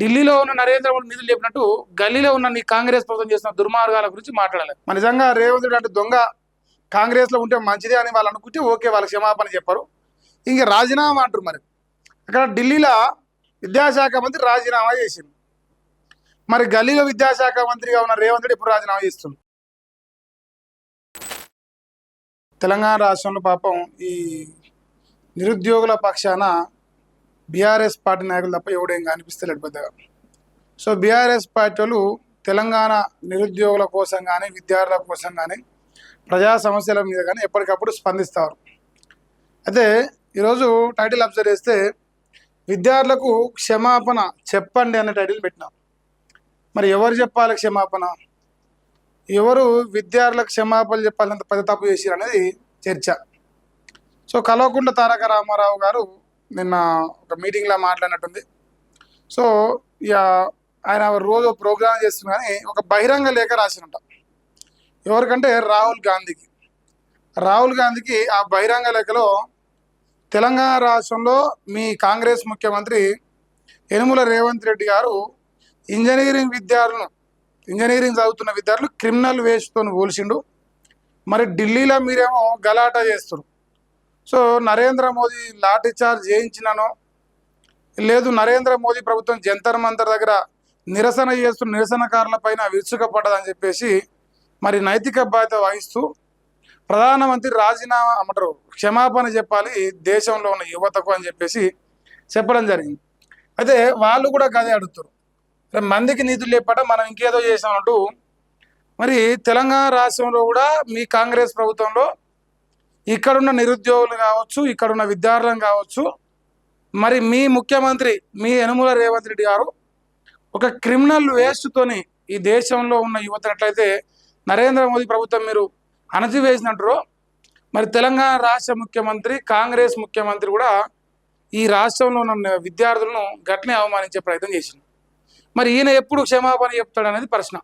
ఢిల్లీలో ఉన్న నరేంద్ర మోడీ నిధులు చెప్పినట్టు గల్లీలో ఉన్న నీ కాంగ్రెస్ ప్రభుత్వం చేసిన దుర్మార్గాల గురించి మాట్లాడాలి. మన నిజంగా రేవంత్ రెడ్డి అంటే దొంగ కాంగ్రెస్లో ఉంటే మంచిదే అని వాళ్ళు అనుకుంటే ఓకే, వాళ్ళకి క్షమాపణ చెప్పారు. ఇంక రాజీనామా అంటారు. మరి అక్కడ ఢిల్లీలో విద్యాశాఖ మంత్రి రాజీనామా చేసింది. మరి గల్లీలో విద్యాశాఖ మంత్రిగా ఉన్న రేవంత్ రెడ్డి ఇప్పుడు రాజీనామా చేస్తుంది. తెలంగాణ రాష్ట్రంలో పాపం ఈ నిరుద్యోగుల పక్షాన బీఆర్ఎస్ పార్టీ నాయకులు తప్ప ఎవడేం కనిపిస్తలేడు పెద్దగా. సో బీఆర్ఎస్ పార్టీ వాళ్ళు తెలంగాణ నిరుద్యోగుల కోసం కానీ విద్యార్థుల కోసం కానీ ప్రజా సమస్యల మీద కానీ ఎప్పటికప్పుడు స్పందిస్తారు. అయితే ఈరోజు టైటిల్ అబ్జర్వ్ చేస్తే విద్యార్థులకు క్షమాపణ చెప్పండి అనే టైటిల్ పెట్టినాం. మరి ఎవరు చెప్పాలి క్షమాపణ? ఎవరు విద్యార్థులకు క్షమాపణలు చెప్పాలంత పెద్ద తప్పు చేసిరు అనేది చర్చ. సో కల్వకుంట్ల తారక రామారావు గారు నిన్న ఒక మీటింగ్లో మాట్లాడినట్టుంది. సో ఇక ఆయన రోజు ప్రోగ్రామ్ చేస్తుంది, కానీ ఒక బహిరంగ లేఖ రాసినట్ట. ఎవరికంటే రాహుల్ గాంధీకి ఆ బహిరంగ లేఖలో తెలంగాణ రాష్ట్రంలో మీ కాంగ్రెస్ ముఖ్యమంత్రి యనుమల రేవంత్ రెడ్డి గారు ఇంజనీరింగ్ చదువుతున్న విద్యార్థులు క్రిమినల్ వేస్ట్తో పోల్చిండు. మరి ఢిల్లీలో మీరేమో గలాటా చేస్తారు. సో నరేంద్ర మోదీ లాఠీ చార్జ్ చేయించినానో లేదు, నరేంద్ర మోదీ ప్రభుత్వం జంతర్ మంతర్ దగ్గర నిరసన చేస్తున్న నిరసనకారుల పైన విరుచుకపడ్డదని చెప్పేసి మరి నైతిక బాధ్యత వహిస్తూ ప్రధానమంత్రి రాజీనామా అమ్మటారు, క్షమాపణ చెప్పాలి దేశంలో ఉన్న యువతకు అని చెప్పేసి చెప్పడం జరిగింది. అయితే వాళ్ళు కూడా గదే అడుగుతారు, మందికి నిధులు లేపట మనం ఇంకేదో చేసామంటూ. మరి తెలంగాణ రాష్ట్రంలో కూడా మీ కాంగ్రెస్ ప్రభుత్వంలో ఇక్కడున్న నిరుద్యోగులు కావచ్చు, ఇక్కడున్న విద్యార్థులను కావచ్చు, మరి మీ ముఖ్యమంత్రి మీ యనుమల రేవంత్ రెడ్డి గారు ఒక క్రిమినల్ వేస్ట్తోని ఈ దేశంలో ఉన్న యువతనట్లయితే నరేంద్ర మోదీ ప్రభుత్వం మీరు అణచివేసినట్టు, మరి తెలంగాణ రాష్ట్ర ముఖ్యమంత్రి కాంగ్రెస్ ముఖ్యమంత్రి కూడా ఈ రాష్ట్రంలో ఉన్న విద్యార్థులను గట్టినే అవమానించే ప్రయత్నం చేసింది. మరి ఈయన ఎప్పుడు క్షమాపణ చెప్తాడు అనేది ప్రశ్న.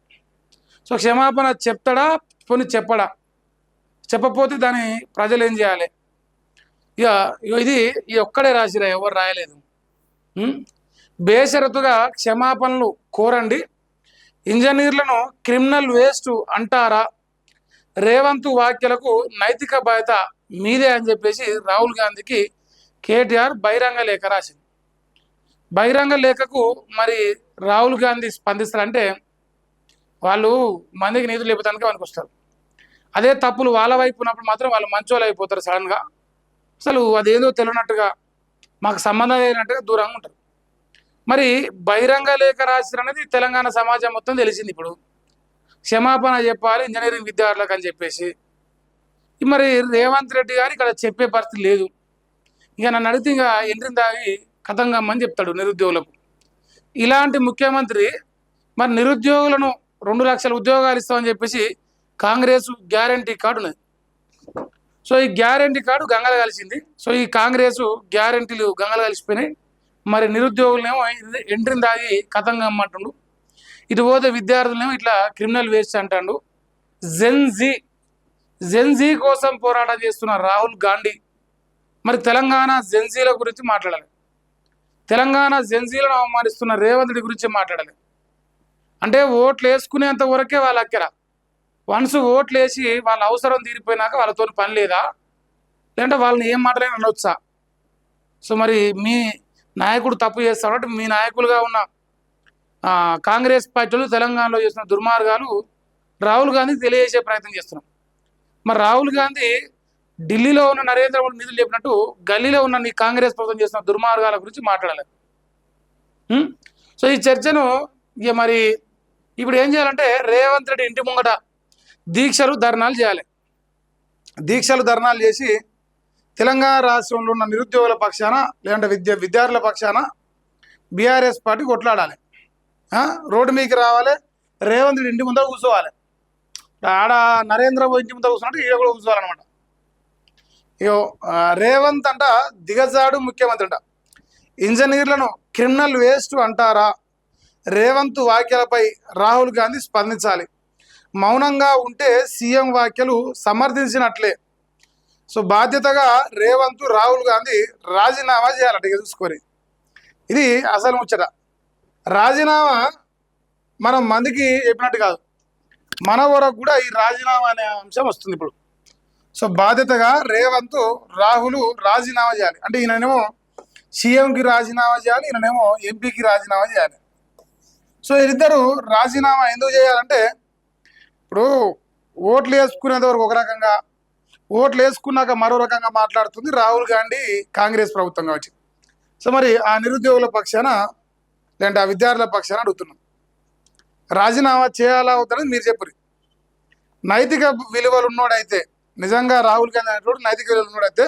సో క్షమాపణ చెప్తాడా, పోనీ చెప్పడా? చెప్పపోతే దాన్ని ప్రజలు ఏం చేయాలి? ఇక ఇది ఒక్కడే రాసిరా, ఎవరు రాయలేదు. బేషరతుగా క్షమాపణలు కోరండి, ఇంజనీర్లను క్రిమినల్ వేస్ట్ అంటారా, రేవంత్ వ్యాఖ్యలకు నైతిక బాధ్యత మీదే అని చెప్పేసి రాహుల్ గాంధీకి కేటీఆర్ బహిరంగ లేఖ రాసింది. బహిరంగ లేఖకు మరి రాహుల్ గాంధీ స్పందిస్తారంటే వాళ్ళు మందికి నిధులు లేపడానికి వాళ్ళకి వస్తారు. అదే తప్పులు వాళ్ళ వైపు ఉన్నప్పుడు మాత్రం వాళ్ళు మంచోళ్ళు అయిపోతారు. సడన్గా అసలు అదేదో తెలియనట్టుగా మాకు సంబంధం లేనట్టుగా దూరంగా ఉంటారు. మరి బహిరంగ లేఖ రాసిన అనేది తెలంగాణ సమాజం మొత్తం తెలిసింది. ఇప్పుడు క్షమాపణ చెప్పాలి ఇంజనీరింగ్ విద్యార్థులకు అని చెప్పేసి మరి రేవంత్ రెడ్డి గారు ఇక్కడ చెప్పే పరిస్థితి లేదు. ఇక నన్ను అడిగితే ఇంకా ఎంట్రీని దాగి కథంగమ్మని చెప్తాడు నిరుద్యోగులకు. ఇలాంటి ముఖ్యమంత్రి మరి నిరుద్యోగులను 2 లక్షల ఉద్యోగాలు ఇస్తామని చెప్పేసి కాంగ్రెస్ గ్యారంటీ కార్డు ఉన్నది. సో ఈ గ్యారంటీ కార్డు గంగలు కలిసింది. సో ఈ కాంగ్రెస్ గ్యారంటీలు గంగలు కలిసిపోయినాయి. మరి నిరుద్యోగులనేమో ఎంట్రీని దాగి కథంగమ్మంటుండు, ఇటు పోతే విద్యార్థులనేమో ఇట్లా క్రిమినల్ వేస్ట్ అంటాడు. జెన్జీ కోసం పోరాటం చేస్తున్న రాహుల్ గాంధీ మరి తెలంగాణ జెన్జీల గురించి మాట్లాడాలి, తెలంగాణ జెన్జీలను అవమానిస్తున్న రేవంత్ రెడ్డి గురించి మాట్లాడాలి. అంటే ఓట్లు వేసుకునేంత వరకే వాళ్ళ అక్కర, వన్స్ ఓట్లు వేసి వాళ్ళ అవసరం తీరిపోయినాక వాళ్ళతో పని లేదా, లేదంటే వాళ్ళని ఏం మాట్లాడినా అనొచ్చా? సో మరి మీ నాయకుడు తప్పు చేస్తాడు, మీ నాయకులుగా ఉన్న కాంగ్రెస్ పార్టీలు తెలంగాణలో చేసిన దుర్మార్గాలు రాహుల్ గాంధీకి తెలియజేసే ప్రయత్నం చేస్తున్నాం. మరి రాహుల్ గాంధీ ఢిల్లీలో ఉన్న నరేంద్ర మోడీ నిధులు చెప్పినట్టు గల్లీలో ఉన్న నీ కాంగ్రెస్ ప్రభుత్వం చేసిన దుర్మార్గాల గురించి మాట్లాడాలి. సో ఈ చర్చను ఇక మరి ఇప్పుడు ఏం చేయాలంటే రేవంత్ రెడ్డి ఇంటి ముంగట దీక్షలు ధర్నాలు చేయాలి. దీక్షలు ధర్నాలు చేసి తెలంగాణ రాష్ట్రంలో ఉన్న నిరుద్యోగుల పక్షాన లేదంటే విద్యార్థుల పక్షాన బీఆర్ఎస్ పార్టీ కొట్లాడాలి. రోడ్డు మీదకి రావాలి, రేవంత్ రెడ్డి ఇంటి ముందర కూర్చోవాలి. ఆడ నరేంద్ర మోదీ ఇంటి ముందర కూర్చున్నట్టు ఈడ కూడా కూర్చోవాలన్నమాట. ఇగో రేవంత్ అంట దిగజాడు ముఖ్యమంత్రి అంట, ఇంజనీర్లను క్రిమినల్ వేస్ట్ అంటారా, రేవంత్ వ్యాఖ్యలపై రాహుల్ గాంధీ స్పందించాలి, మౌనంగా ఉంటే సీఎం వ్యాఖ్యలు సమర్థించినట్లే. సో బాధ్యతగా రాహుల్ గాంధీ రాజీనామా చేయాలట. చూసుకొని ఇది అసలు ముచ్చట. రాజీనామా మనం మందికి చెప్పినట్టు కాదు, మన వరకు కూడా ఈ రాజీనామా అనే అంశం వస్తుంది ఇప్పుడు. సో బాధ్యతగా రేవంత్ రాహుల్ రాజీనామా చేయాలి. అంటే ఈయననేమో సీఎంకి రాజీనామా చేయాలి, ఈయననేమో ఎంపీకి రాజీనామా చేయాలి. సో వీరిద్దరు రాజీనామా ఎందుకు చేయాలంటే, ఇప్పుడు ఓట్లు వేసుకునేంత వరకు ఒక రకంగా, ఓట్లు వేసుకున్నాక మరో రకంగా మాట్లాడుతుంది రాహుల్ గాంధీ కాంగ్రెస్ ప్రభుత్వం కావచ్చు. సో మరి ఆ నిరుద్యోగుల పక్షాన లేదంటే ఆ విద్యార్థుల పక్షాన అడుగుతున్నాం, రాజీనామా చేయాలా అవుతారని మీరు చెప్పరు. నైతిక విలువలు ఉన్నోడైతే, నిజంగా రాహుల్ గాంధీ అనేటువంటి నైతిక విలువలు ఉన్నోడైతే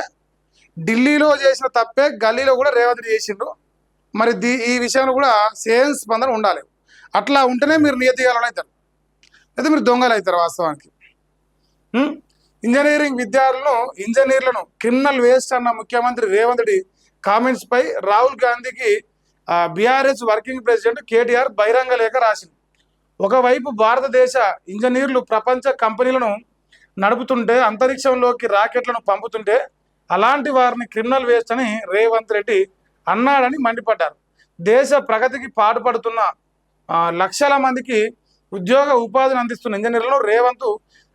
ఢిల్లీలో చేసిన తప్పే గల్లీలో కూడా రేవంత్ రెడ్డి చేసిండ్రు. మరి ఈ విషయంలో కూడా సేమ్ స్పందన ఉండాలి. అట్లా ఉంటేనే మీరు నియతిగాలు అవుతారు, అయితే మీరు దొంగలు అవుతారు వాస్తవానికి. ఇంజనీరింగ్ ఇంజనీర్లను క్రిమినల్ వేస్ట్ అన్న ముఖ్యమంత్రి రేవంత్ రెడ్డి కామెంట్స్ పై రాహుల్ గాంధీకి బీఆర్ఎస్ వర్కింగ్ ప్రెసిడెంట్ కేటీఆర్ బహిరంగ లేఖ రాసింది. ఒకవైపు భారతదేశ ఇంజనీర్లు ప్రపంచ కంపెనీలను నడుపుతుంటే, అంతరిక్షంలోకి రాకెట్లను పంపుతుంటే అలాంటి వారిని క్రిమినల్ వేస్ట్ అని రేవంత్ రెడ్డి అన్నాడని మండిపడ్డారు. దేశ ప్రగతికి పాటుపడుతున్న లక్షల మందికి ఉద్యోగ ఉపాధిని అందిస్తున్న ఇంజనీర్లను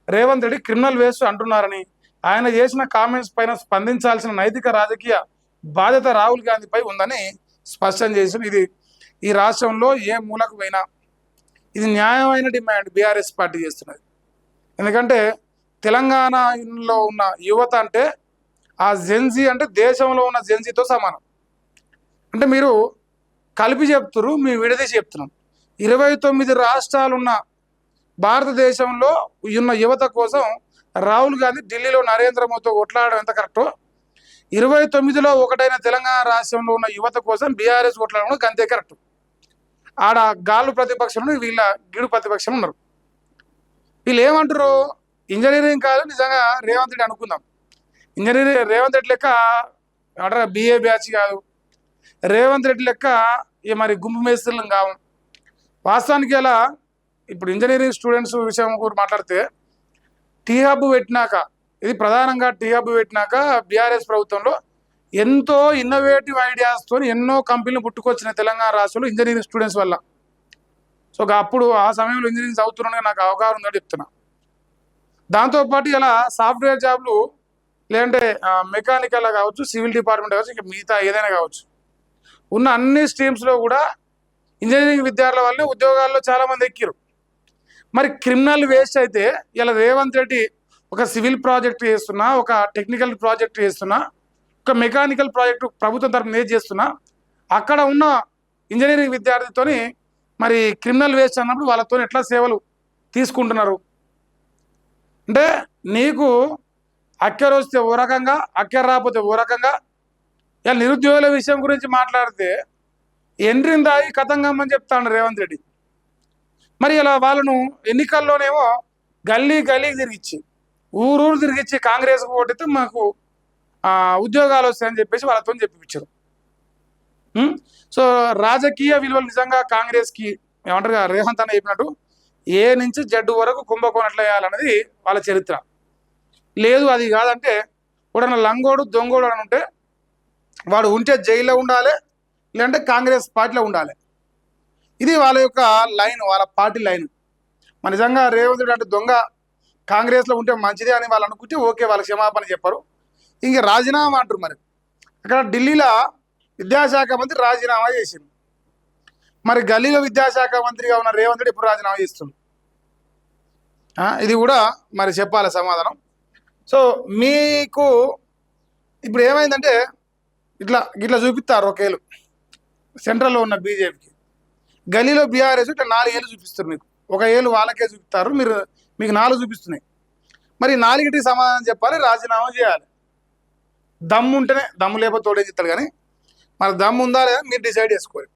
రేవంత్ రెడ్డి క్రిమినల్ వేస్ట్ అంటున్నారని, ఆయన చేసిన కామెంట్స్ పైన స్పందించాల్సిన నైతిక రాజకీయ బాధ్యత రాహుల్ గాంధీపై ఉందని స్పష్టం చేసింది. ఇది ఈ రాష్ట్రంలో ఏ మూలకు పోయినా ఇది న్యాయమైన డిమాండ్ బీఆర్ఎస్ పార్టీ చేస్తున్నది. ఎందుకంటే తెలంగాణలో ఉన్న యువత అంటే ఆ జెన్జీ అంటే దేశంలో ఉన్న జెన్జీతో సమానం. అంటే మీరు కలిపి చెప్తున్నారు, మీ విడదీసి చెప్తున్నాం. 29 రాష్ట్రాలున్న భారతదేశంలో ఉన్న యువత కోసం రాహుల్ గాంధీ ఢిల్లీలో నరేంద్ర మోదీతో కొట్లాడడం ఎంత కరెక్టో, 29లో ఒకటైన తెలంగాణ రాష్ట్రంలో ఉన్న యువత కోసం బీఆర్ఎస్ కొట్లాడడం అంతే కరెక్ట్. ఆడ గాలు ప్రతిపక్షంలో వీళ్ళ గిడు ప్రతిపక్షం ఉన్నారు. వీళ్ళు ఏమంటారు, ఇంజనీరింగ్ కాదు నిజంగా రేవంత్ రెడ్డి అనుకుందాం, ఇంజనీరింగ్ రేవంత్ రెడ్డి లెక్క అంటారా బిఏ బ్యాచ్ కాదు, రేవంత్ రెడ్డి లెక్క మరి గుంపు మేస్త్రులను కావు. వాస్తవానికి ఇలా ఇప్పుడు ఇంజనీరింగ్ స్టూడెంట్స్ విషయం కూడా మాట్లాడితే టీ హబ్ పెట్టినాక, ఇది ప్రధానంగా టీ హబ్ పెట్టినాక బీఆర్ఎస్ ప్రభుత్వంలో ఎంతో ఇన్నోవేటివ్ ఐడియాస్తో ఎన్నో కంపెనీలు పుట్టుకొచ్చిన తెలంగాణ రాష్ట్రంలో ఇంజనీరింగ్ స్టూడెంట్స్ వల్ల. సో అప్పుడు ఆ సమయంలో ఇంజనీరింగ్ చదువుతున్నాగా నాకు అవగాహన ఉందని చెప్తున్నా. దాంతోపాటు ఇలా సాఫ్ట్వేర్ జాబ్లు లేదంటే మెకానికల్ కావచ్చు, సివిల్ డిపార్ట్మెంట్ కావచ్చు, ఇంకా మిగతా ఏదైనా కావచ్చు, ఉన్న అన్ని స్ట్రీమ్స్లో కూడా ఇంజనీరింగ్ విద్యార్థుల వల్లే ఉద్యోగాల్లో చాలామంది ఎక్కిరు. మరి క్రిమినల్ వేస్ట్ అయితే ఇలా రేవంత్ రెడ్డి ఒక సివిల్ ప్రాజెక్ట్ చేస్తున్నా, ఒక టెక్నికల్ ప్రాజెక్ట్ చేస్తున్నా, ఒక మెకానికల్ ప్రాజెక్టు ప్రభుత్వం తరఫున ఏది చేస్తున్నా, అక్కడ ఉన్న ఇంజనీరింగ్ విద్యార్థితోని మరి క్రిమినల్ వేస్ట్ అన్నప్పుడు వాళ్ళతో ఎట్లా సేవలు తీసుకుంటున్నారు. అంటే నీకు అక్కర వస్తే ఓ రకంగా, అక్కర రాకపోతే ఓ రకంగా. ఇలా నిరుద్యోగుల విషయం గురించి మాట్లాడితే ఎంట్రీని రాయి కథంగమ్మని చెప్తాడు రేవంత్ రెడ్డి. మరి ఇలా వాళ్ళను ఎన్నికల్లోనేమో గల్లీకి తిరిగిచ్చి, ఊరూరు తిరిగిచ్చి కాంగ్రెస్కి ఓటైతే మాకు ఉద్యోగాలు వస్తాయని చెప్పేసి వాళ్ళతో చెప్పించారు. సో రాజకీయ విలువలు నిజంగా కాంగ్రెస్కి ఏమంటారు కదా, రేవంత్ అన్న చెప్పినట్టు ఏ నుంచి జడ్డు వరకు కుంభకోణం ఎట్లా వేయాలన్నది వాళ్ళ చరిత్ర. లేదు అది కాదంటే కూడా లంగోడు దొంగోడు అని ఉంటే వాడు ఉంటే జైల్లో ఉండాలి, లేదంటే కాంగ్రెస్ పార్టీలో ఉండాలి. ఇది వాళ్ళ యొక్క లైన్, వాళ్ళ పార్టీ లైన్. మన నిజంగా రేవంత్ రెడ్డి అంటే దొంగ కాంగ్రెస్లో ఉంటే మంచిదే అని వాళ్ళు అనుకుంటే ఓకే, వాళ్ళ క్షమాపణ చెప్పారు. ఇంక రాజీనామా అంటారు. మరి అక్కడ ఢిల్లీలో విద్యాశాఖ మంత్రి రాజీనామా చేసింది. మరి గల్లీలో విద్యాశాఖ మంత్రిగా ఉన్న రేవంత్ రెడ్డి ఇప్పుడు రాజీనామా చేస్తుంది. ఇది కూడా మరి చెప్పాలి సమాధానం. సో మీకు ఇప్పుడు ఏమైందంటే ఇట్లా చూపిస్తారు ఒకేళ్ళు సెంట్రల్లో ఉన్న బీజేపీకి, గల్లీలో బీఆర్ఎస్ ఇట్లా 4 ఏళ్ళు చూపిస్తారు. మీకు ఒక ఏళ్ళు వాళ్ళకే చూపిస్తారు, మీకు 4 చూపిస్తున్నాయి. మరి 4కి సమాధానం చెప్పాలి, రాజీనామా చేయాలి. దమ్ము ఉంటేనే, దమ్ము లేకపోతే తోడే చెప్తాడు. కానీ మరి దమ్ము ఉందా లేదా మీరు డిసైడ్ చేసుకోవాలి.